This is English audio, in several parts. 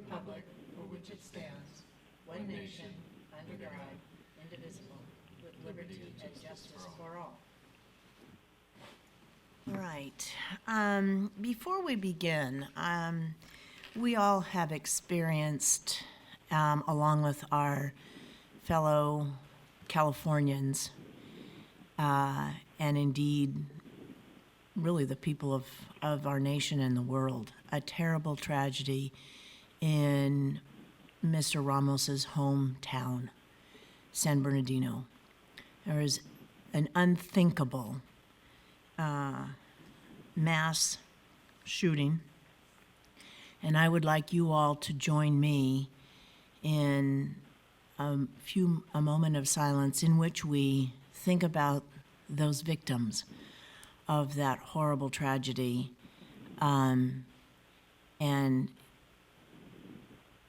republic for which it stands, one nation, under God, indivisible, with liberty and justice for all. All right. Before we begin, we all have experienced, along with our fellow Californians, and indeed, really the people of our nation and the world, a terrible tragedy in Mr. Ramos's hometown, San Bernardino. There was an unthinkable mass shooting, and I would like you all to join me in a moment of silence in which we think about those victims of that horrible tragedy, and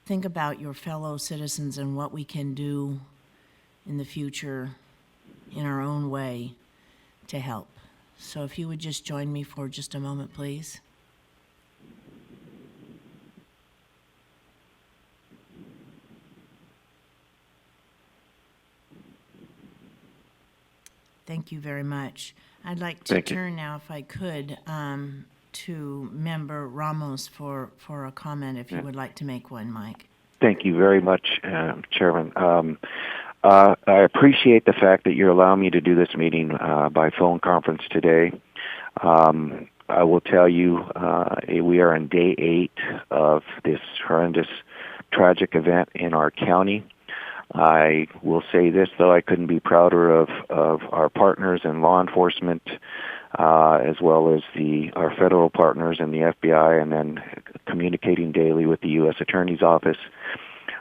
think about your fellow citizens and what we can do in the future in our own way to help. So if you would just join me for just a moment, please. Thank you very much. I'd like to turn now, if I could, to Member Ramos for a comment, if you would like to make one, Mike. Thank you very much, Chairman. I appreciate the fact that you're allowing me to do this meeting by phone conference today. I will tell you, we are on day 8 of this horrendous, tragic event in our county. I will say this, though, I couldn't be prouder of our partners in law enforcement, as well as our federal partners in the FBI, and then communicating daily with the U.S. Attorney's Office,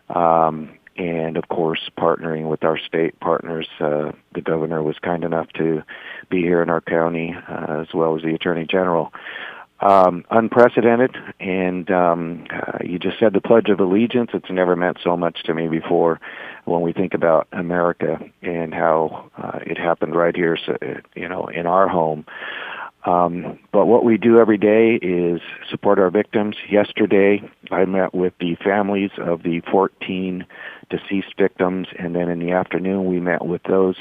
and, of course, partnering with our state partners. The governor was kind enough to be here in our county, as well as the Attorney General. Unprecedented, and you just said the Pledge of Allegiance. It's never meant so much to me before when we think about America and how it happened right here, in our home. But what we do every day is support our victims. Yesterday, I met with the families of the 14 deceased victims, and then in the afternoon, we met with those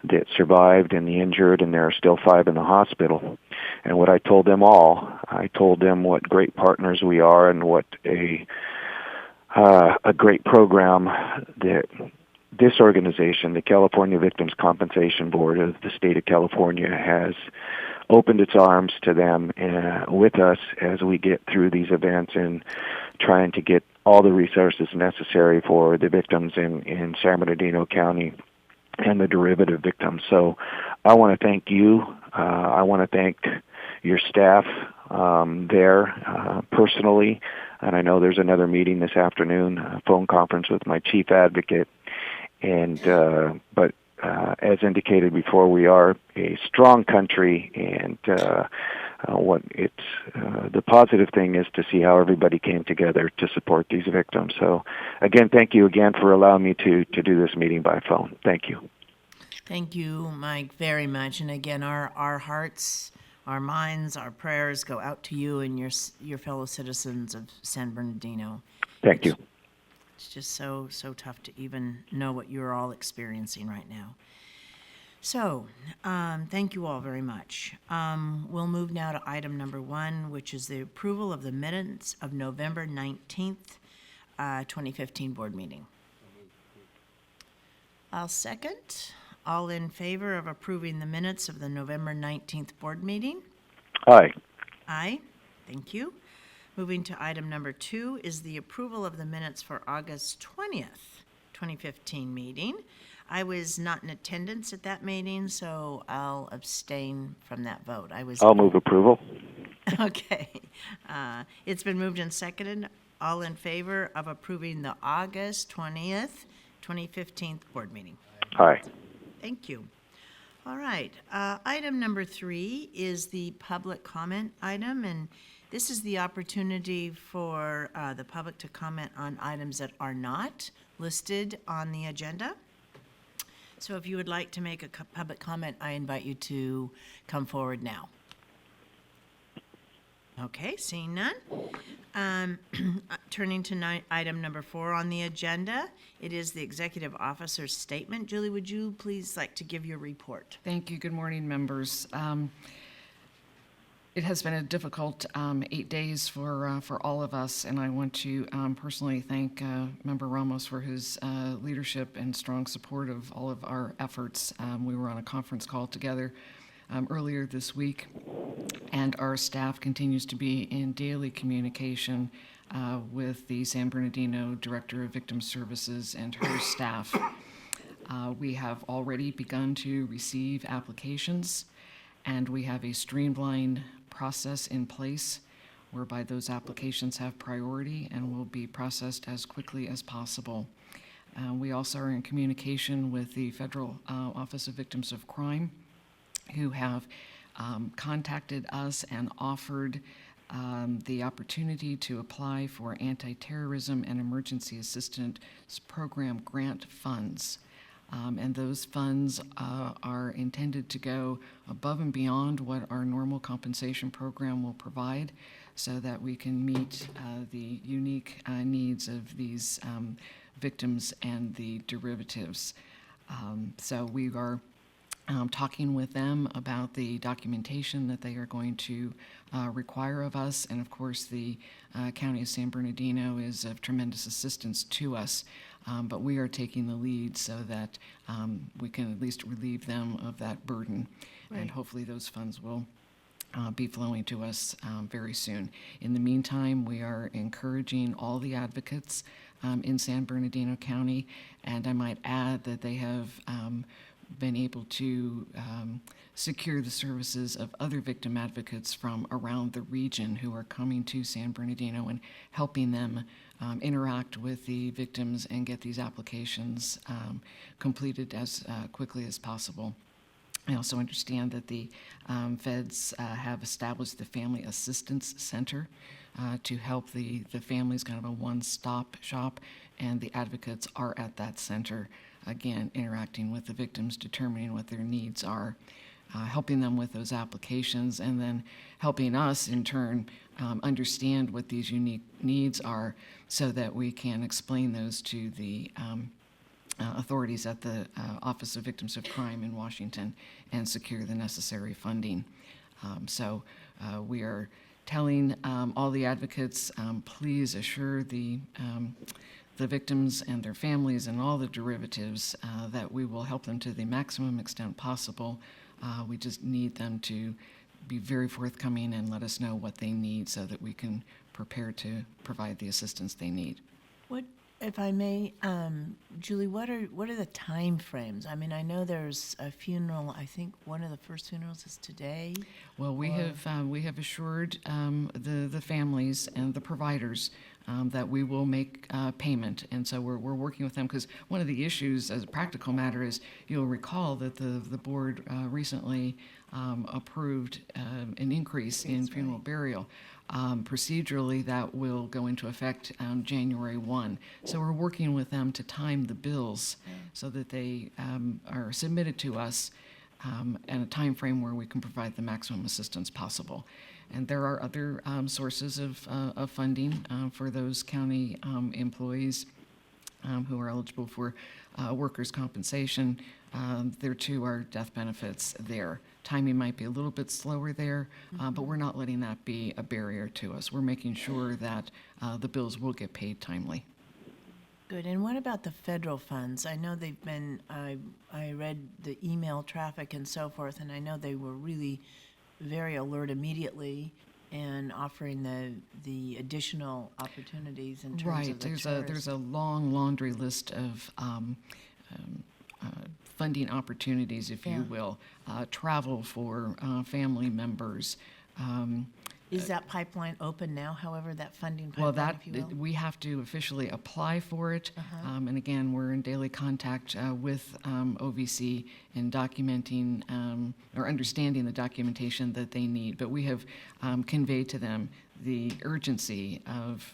that survived and the injured, and there are still 5 in the hospital. And what I told them all, I told them what great partners we are and what a great program that this organization, the California Victims Compensation Board of the state of California, has opened its arms to them with us as we get through these events and trying to get all the resources necessary for the victims in San Bernardino County and the derivative victims. So I want to thank you. I want to thank your staff there personally. And I know there's another meeting this afternoon, a phone conference with my chief advocate. And but as indicated before, we are a strong country, and the positive thing is to see how everybody came together to support these victims. So, again, thank you again for allowing me to do this meeting by phone. Thank you. Thank you, Mike, very much. And again, our hearts, our minds, our prayers go out to you and your fellow citizens of San Bernardino. Thank you. It's just so tough to even know what you're all experiencing right now. So, thank you all very much. We'll move now to item number 1, which is the approval of the minutes of November 19th, 2015 board meeting. I'll second. All in favor of approving the minutes of the November 19th board meeting? Aye. Aye. Thank you. Moving to item number 2 is the approval of the minutes for August 20th, 2015 meeting. I was not in attendance at that meeting, so I'll abstain from that vote. I'll move approval. Okay. It's been moved and seconded. All in favor of approving the August 20th, 2015 board meeting? Aye. Thank you. All right. Item number 3 is the public comment item, and this is the opportunity for the public to comment on items that are not listed on the agenda. So if you would like to make a public comment, I invite you to come forward now. Okay, seeing none. Turning to item number 4 on the agenda, it is the executive officer's statement. Julie, would you please like to give your report? Thank you. Good morning, members. It has been a difficult 8 days for all of us, and I want to personally thank Member Ramos for his leadership and strong support of all of our efforts. We were on a conference call together earlier this week, and our staff continues to be in daily communication with the San Bernardino Director of Victim Services and her staff. We have already begun to receive applications, and we have a streamlined process in place whereby those applications have priority and will be processed as quickly as possible. We also are in communication with the Federal Office of Victims of Crime, who have contacted us and offered the opportunity to apply for anti-terrorism and emergency assistance program grant funds. And those funds are intended to go above and beyond what our normal compensation program will provide so that we can meet the unique needs of these victims and the derivatives. So we are talking with them about the documentation that they are going to require of us. And of course, the County of San Bernardino is of tremendous assistance to us. But we are taking the lead so that we can at least relieve them of that burden. Right. And hopefully those funds will be flowing to us very soon. In the meantime, we are encouraging all the advocates in San Bernardino County, and I might add that they have been able to secure the services of other victim advocates from around the region who are coming to San Bernardino and helping them interact with the victims and get these applications completed as quickly as possible. I also understand that the feds have established the Family Assistance Center to help the families, kind of a one-stop shop, and the advocates are at that center, again, interacting with the victims, determining what their needs are, helping them with those applications, and then helping us, in turn, understand what these unique needs are so that we can explain those to the authorities at the Office of Victims of Crime in Washington and secure the necessary funding. So we are telling all the advocates, please assure the victims and their families and all the derivatives that we will help them to the maximum extent possible. We just need them to be very forthcoming and let us know what they need so that we can prepare to provide the assistance they need. What, if I may, Julie, what are the time frames? I mean, I know there's a funeral. I think one of the first funerals is today. Well, we have assured the families and the providers that we will make payment, and so we're working with them, because one of the issues, as a practical matter, is you'll recall that the board recently approved an increase in funeral burial. Procedurally, that will go into effect January 1. So we're working with them to time the bills so that they are submitted to us in a time frame where we can provide the maximum assistance possible. And there are other sources of funding for those county employees who are eligible for workers' compensation. There too are death benefits there. Timing might be a little bit slower there, but we're not letting that be a barrier to us. We're making sure that the bills will get paid timely. Good. And what about the federal funds? I know they've been, I read the email traffic and so forth, and I know they were really very alert immediately and offering the additional opportunities in terms of the Right. There's a long laundry list of funding opportunities, if you will. Travel for family members. Is that pipeline open now, however, that funding Well, pipeline, if you will? we have to officially apply for it. And again, we're in daily contact with OVC in documenting or understanding the documentation that they need. But we have conveyed to them the urgency of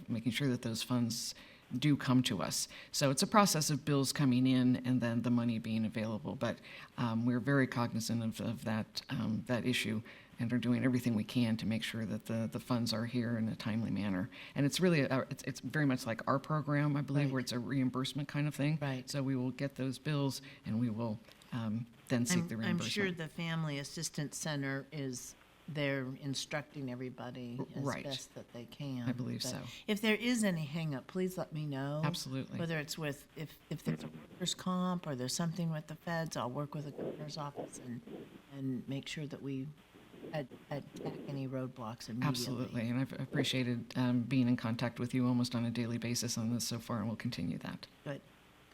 making sure that those funds do come to us. So it's a process of bills coming in and then the money being available. But we're very cognizant of that issue and are doing everything we can to make sure that the funds are here in a timely manner. And it's really, it's very much like our program, I believe, Right. where it's a reimbursement kind of thing. Right. So we will get those bills, and we will then seek the I'm reimbursement. sure the Family Assistance Center is there instructing everybody as Right. best that they can. I believe But so. if there is any hangup, please let me know. Absolutely. Whether it's with, if there's a workers' comp or there's something with the feds, I'll work with the governor's office and make sure that we attack any roadblocks immediately. Absolutely, and I've appreciated being in contact with you almost on a daily basis on this so far, and we'll continue that. Good,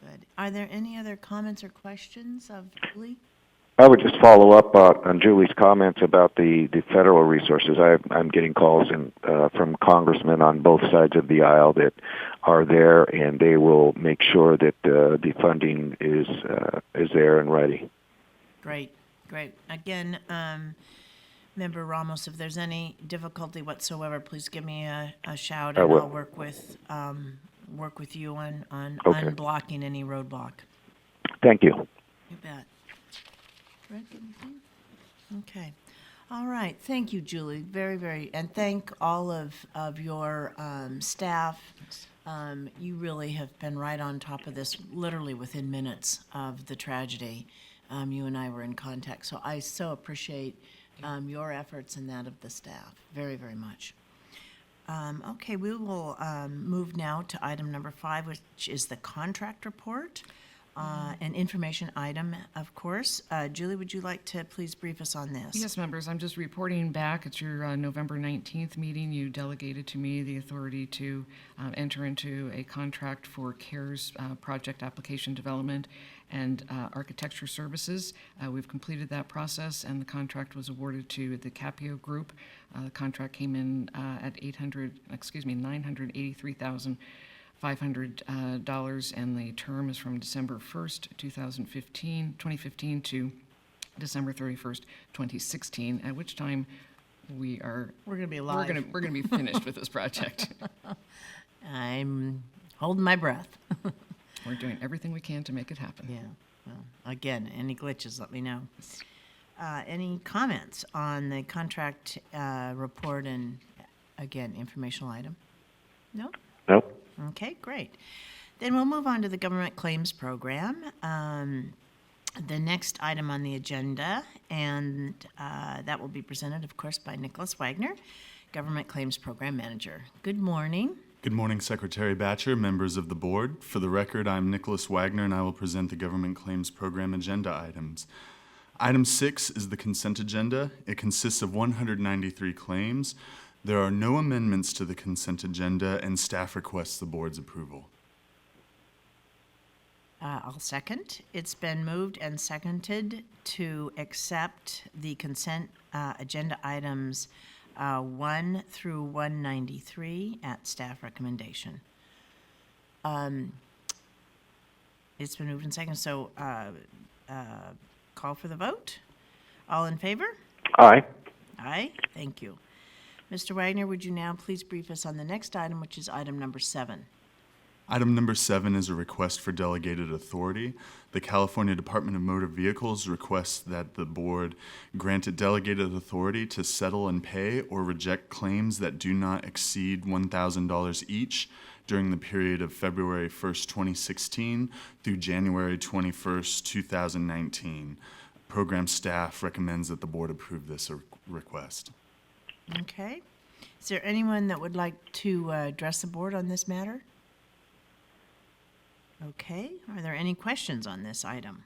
good. Are there any other comments or questions of Julie? I would just follow up on Julie's comments about the federal resources. I'm getting calls from congressmen on both sides of the aisle that are there, and they will make sure that the funding is there and ready. Great, great. Again, Member Ramos, if there's any difficulty whatsoever, please give me a shout, I and will. I'll work with you on Okay. unblocking any roadblock. Thank you. You bet. Rick, anything? Okay. All right. Thank you, Julie. Very, very, and thank all of your staff. You really have been right on top of this, literally within minutes of the tragedy. You and I were in contact, so I so appreciate your efforts and that of the staff very, very much. Okay, we will move now to item number 5, which is the contract report. An information item, of course. Julie, would you like to please brief us on this? Yes, members, I'm just reporting back at your November 19th meeting. You delegated to me the authority to enter into a contract for CARES project application development and architecture services. We've completed that process, and the contract was awarded to the Capio Group. The contract came in at $983,500, and the term is from December 1st, 2015 to December 31st, 2016, at which time we're We're going to be we're live. gonna be finished with this project. I'm holding my breath. We're doing everything we can to make it happen. Yeah. Well, again, any glitches, let me know. Any comments on the contract report and, again, informational item? No? Nope. Okay, great. Then we'll move on to the government claims program. The next item on the agenda, and that will be presented, of course, by Nicholas Wagner, Government Claims Program Manager. Good morning. Good morning, Secretary Batcher, members of the board. For the record, I'm Nicholas Wagner, and I will present the Government Claims Program agenda items. Item 6 is the consent agenda. It consists of 193 claims. There are no amendments to the consent agenda, and staff requests the board's approval. I'll second. It's been moved and seconded to accept the consent agenda items 1 through 193 at staff recommendation. It's been moved and seconded, so call for the vote. All in favor? Aye. Aye, thank you. Mr. Wagner, would you now please brief us on the next item, which is item number 7? Item number 7 is a request for delegated authority. The California Department of Motor Vehicles requests that the board grant it delegated authority to settle and pay or reject claims that do not exceed $1,000 each during the period of February 1st, 2016 through January 21st, 2019. Program staff recommends that the board approve this request. Okay. Is there anyone that would like to address the board on this matter? Okay. Are there any questions on this item?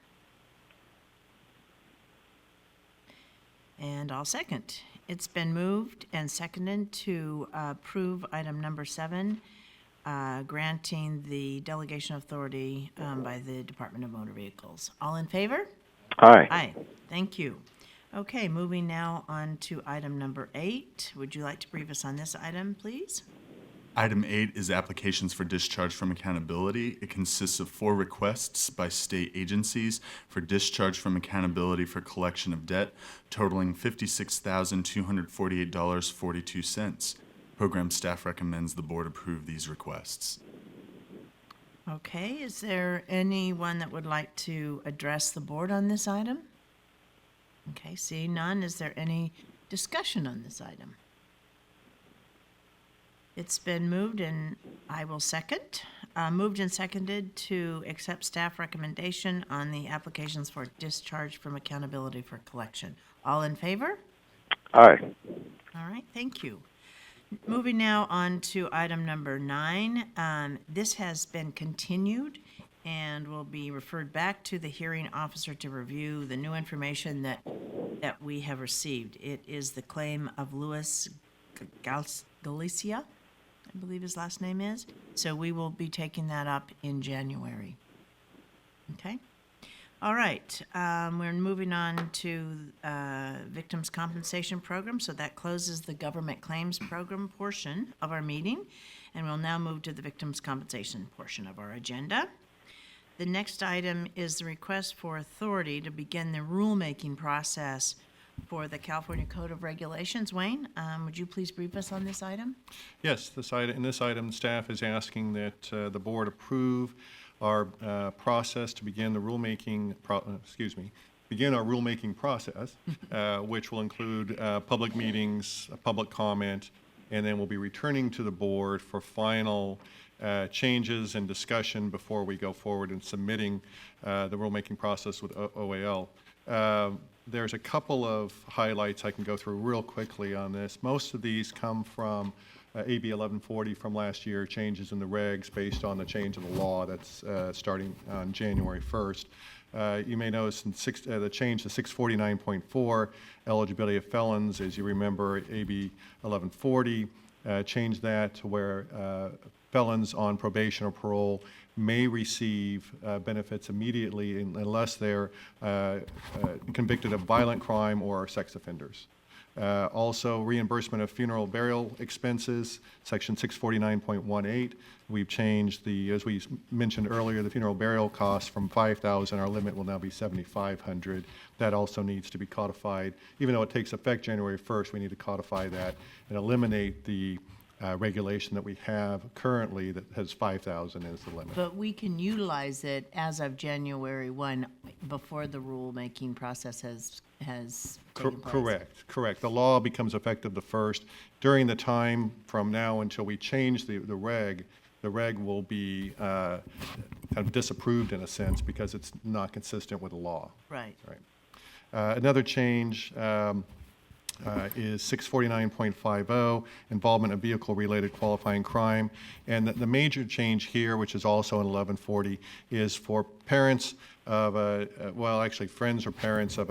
And I'll second. It's been moved and seconded to approve item number 7, granting the delegation authority by the Department of Motor Vehicles. All in favor? Aye. Aye. Thank you. Okay, moving now on to item number 8. Would you like to brief us on this item, please? Item 8 is applications for discharge from accountability. It consists of 4 requests by state agencies for discharge from accountability for collection of debt, totaling $56,248.42. Program staff recommends the board approve these requests. Okay, is there anyone that would like to address the board on this item? Okay, seeing none, is there any discussion on this item? It's been moved, and I will second. Moved and seconded to accept staff recommendation on the applications for discharge from accountability for collection. All in favor? Aye. All right, thank you. Moving now on to item number 9. This has been continued and will be referred back to the hearing officer to review the new information that we have received. It is the claim of Louis Galicia, I believe his last name is. So we will be taking that up in January. Okay? All right, we're moving on to Victims' Compensation Program, so that closes the Government Claims Program portion of our meeting, and we'll now move to the Victims' Compensation portion of our agenda. The next item is the request for authority to begin the rulemaking process for the California Code of Regulations. Wayne, would you please brief us on this item? Yes, in this item, staff is asking that the board approve our process to begin the rulemaking, begin our rulemaking process, which will include public meetings, public comment, and then we'll be returning to the board for final changes and discussion before we go forward in submitting the rulemaking process with OAL. There's a couple of highlights I can go through real quickly on this. Most of these come from AB 1140 from last year, changes in the regs based on the change of the law that's starting on January 1st. You may notice in the change to 649.4, eligibility of felons, as you remember, AB 1140 changed that to where felons on probation or parole may receive benefits immediately unless they're convicted of violent crime or are sex offenders. Also, reimbursement of funeral burial expenses, section 649.18. We've changed as we mentioned earlier, the funeral burial cost from $5,000. Our limit will now be $7,500. That also needs to be codified. Even though it takes effect January 1st, we need to codify that and eliminate the regulation that we have currently that has 5,000 as the limit. But we can utilize it as of January 1, before the rulemaking process has taken place. Correct. The law becomes effective the 1st. During the time from now until we change the reg will be kind of disapproved in a sense because it's not consistent with the law. Right. Another change is 649.50, involvement of vehicle-related qualifying crime. And the major change here, which is also in 1140, is for parents of friends or parents of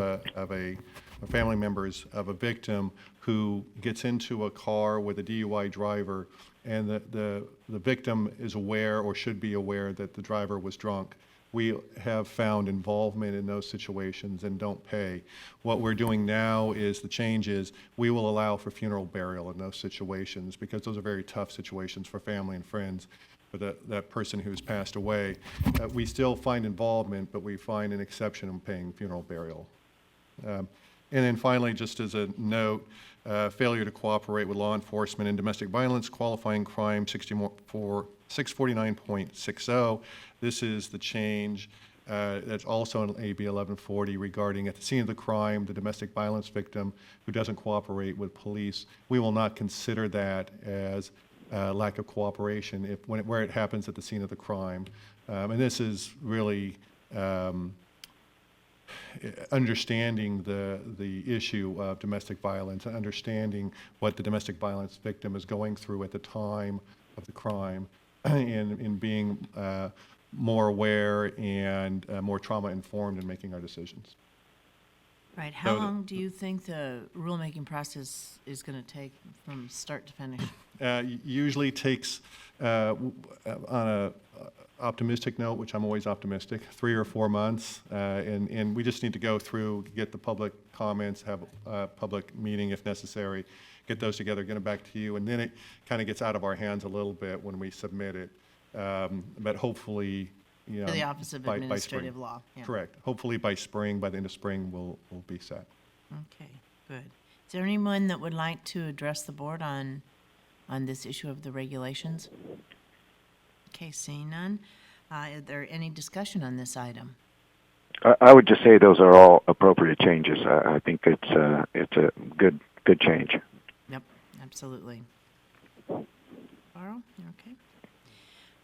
family members of a victim who gets into a car with a DUI driver, and the victim is aware or should be aware that the driver was drunk. We have found involvement in those situations and don't pay. What we're doing now is the change is we will allow for funeral burial in those situations because those are very tough situations for family and friends for that person who's passed away. We still find involvement, but we find an exception in paying funeral burial. And then finally, just as a note, failure to cooperate with law enforcement in domestic violence, qualifying crime 649.60. This is the change that's also in AB 1140 regarding at the scene of the crime, the domestic violence victim who doesn't cooperate with police. We will not consider that as lack of cooperation where it happens at the scene of the crime. And this is really understanding the issue of domestic violence, understanding what the domestic violence victim is going through at the time of the crime, and being more aware and more trauma-informed in making our decisions. Right. How long do you think the rulemaking process is going to take from start to finish? Usually takes, on a optimistic note, which I'm always optimistic, 3 or 4 months, and we just need to go through, get the public comments, have a public meeting if necessary, get those together, get them back to you, and then it kind of gets out of our hands a little bit when we submit it. But hopefully, To the Office of Administrative Law. Yeah. Correct. Hopefully by the end of spring, we'll be set. Okay, good. Is there anyone that would like to address the board on this issue of the regulations? Okay, seeing none. Is there any discussion on this item? I would just say those are all appropriate changes. I think it's a good good change. Yep, absolutely. Carl, you okay?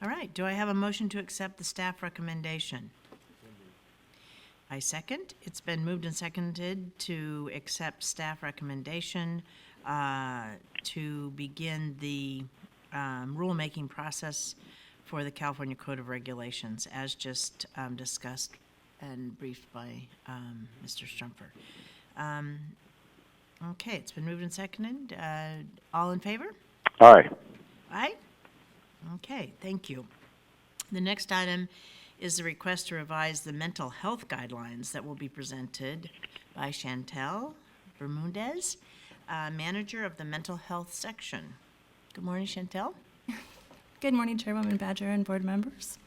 All right, do I have a motion to accept the staff recommendation? I second. It's been moved and seconded to accept staff recommendation to begin the rulemaking process for the California Code of Regulations, as just discussed and briefed by Mr. Strumpfer. Okay, it's been moved and seconded. All in favor? Aye. Aye? Okay, thank you. The next item is the request to revise the mental health guidelines that will be presented by Chantel Bermudez, manager of the mental health section. Good morning, Chantel. Good morning, Chairwoman Badger and board members.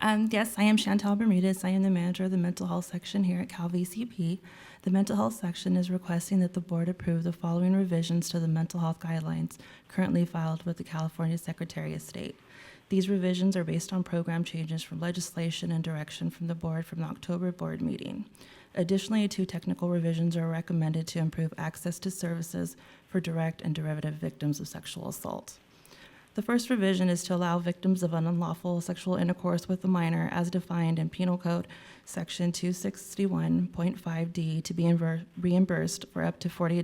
Yes, I am Chantal Bermudez. I am the manager of the mental health section here at Cal VCP. The mental health section is requesting that the board approve the following revisions to the mental health guidelines currently filed with the California Secretary of State. These revisions are based on program changes from legislation and direction from the board from the October board meeting. Additionally, 2 technical revisions are recommended to improve access to services for direct and derivative victims of sexual assault. The first revision is to allow victims of unlawful sexual intercourse with a minor, as defined in Penal Code Section 261.5D, to be reimbursed for up to 40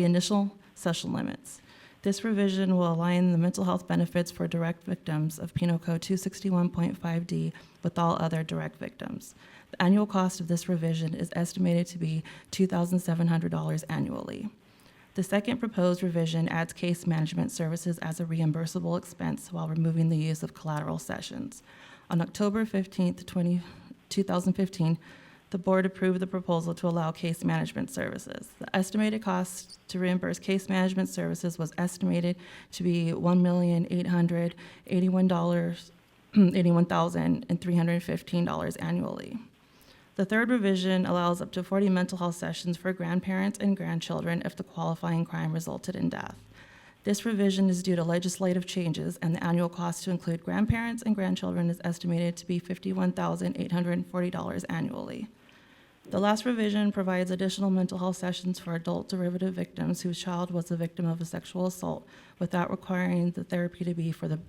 initial session limits. This revision will align the mental health benefits for direct victims of Penal Code 261.5D with all other direct victims. The annual cost of this revision is estimated to be $2,700 annually. The second proposed revision adds case management services as a reimbursable expense while removing the use of collateral sessions. On October 15th, 2015, the board approved the proposal to allow case management services. The estimated cost to reimburse case management services was estimated to be $1,881,315 annually. The third revision allows up to 40 mental health sessions for grandparents and grandchildren if the qualifying crime resulted in death. This revision is due to legislative changes, and the annual cost to include grandparents and grandchildren is estimated to be $51,840 annually. The last revision provides additional mental health sessions for adult derivative victims whose child was the victim of a sexual assault without requiring the therapy to be for the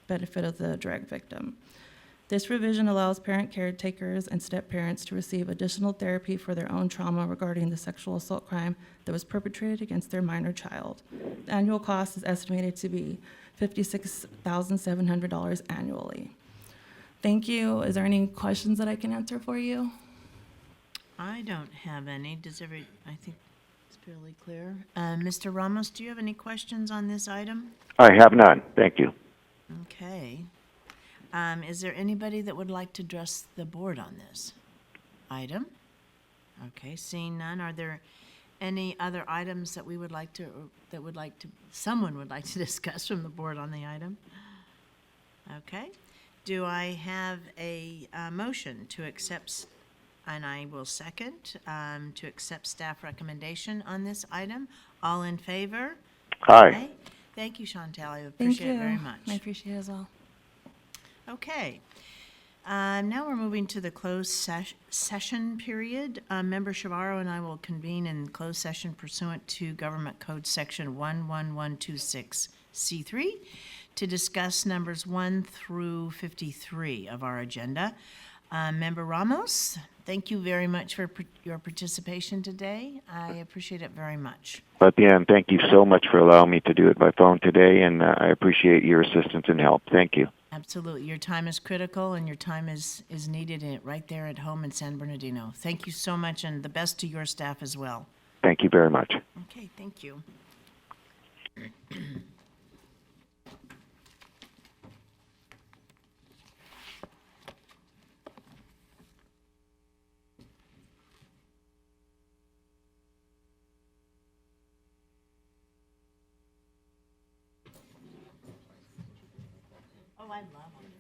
benefit of the direct victim. This revision allows parent caretakers and step-parents to receive additional therapy for their own trauma regarding the sexual assault crime that was perpetrated against their minor child. The annual cost is estimated to be $56,700 annually. Thank you. Is there any questions that I can answer for you? I don't have any. I think it's fairly clear. Mr. Ramos, do you have any questions on this item? I have none. Thank you. Okay. Is there anybody that would like to address the board on this item? Okay, seeing none, are there any other items that someone would like to discuss from the board on the item? Okay. Do I have a motion to accept, and I will second, to accept staff recommendation on this item? All in favor? Aye. Thank you, Chantal. I Thank appreciate you. it very much. I appreciate it as well. Okay. Now we're moving to the closed session period. Member Shavaro and I will convene in closed session pursuant to Government Code Section 11126C3 to discuss numbers 1 through 53 of our agenda. Member Ramos, thank you very much for your participation today. I appreciate it very much. Fabienne, thank you so much for allowing me to do it by phone today, and I appreciate your assistance and help. Thank you. Absolutely. Your time is critical, and your time is needed right there at home in San Bernardino. Thank you so much, and the best to your staff as well. Thank you very much. Okay, thank you. Oh, I love them.